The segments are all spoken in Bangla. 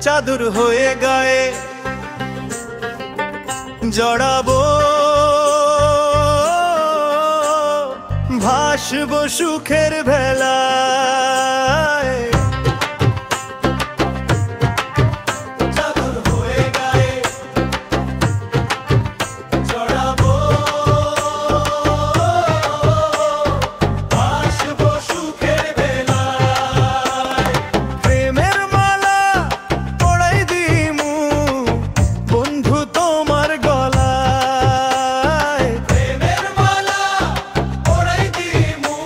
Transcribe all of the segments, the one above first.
চাদর হয়ে গায়ে জড়াবো, ভাসবো সুখের ভেলায়। চাদর হয়ে গায়ে জড়াবো, ভাসবো সুখের ভেলায়। প্রেমের মালা পড়াই দিমু বন্ধু তোমার গলায়। প্রেমের মালা পড়াই দিমু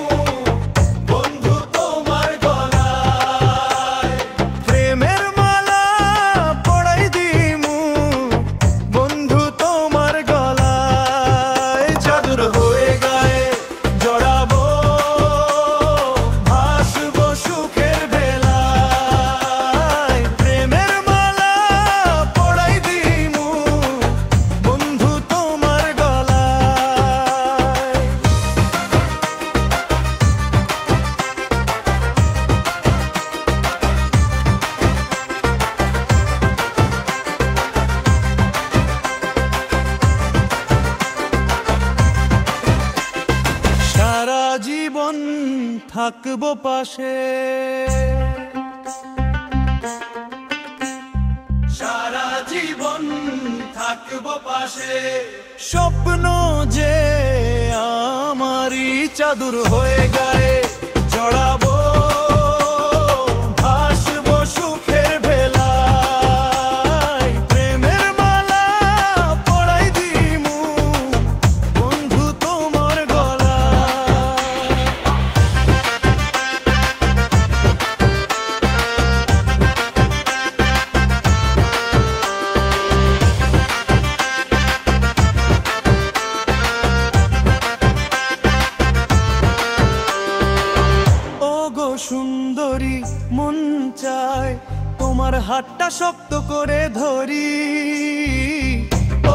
বন্ধু তোমার গলায়। প্রেমের মালা পড়াই দিমু বন্ধু তোমার গলায়। চাদর হয়ে গায়ে জড়াবো, ভাসবো সুখের ভেলায়। প্রেমের মালা পড়াই দিমু বন্ধু তোমার গলায়। সারা জীবন থাকবো পাশে, সারা জীবন থাকবো পাশে। স্বপ্ন যে আমারই চাদর হয়ে গায়ে জড়াবো, ভাসবো সুখের ভেলায়। প্রেমের মালা পড়াই দিমু বন্ধু তোমার গলায়। ওগো সুন্দরী মন চায় তোমার হাতটা শক্ত করে ধরি।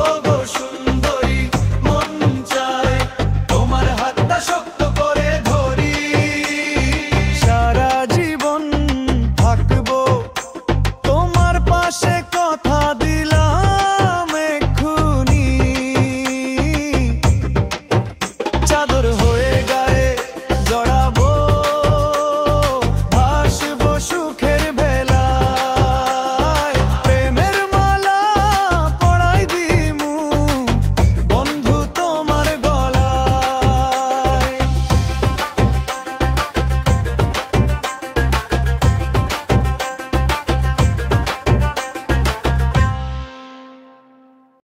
ওগো সুন্দরী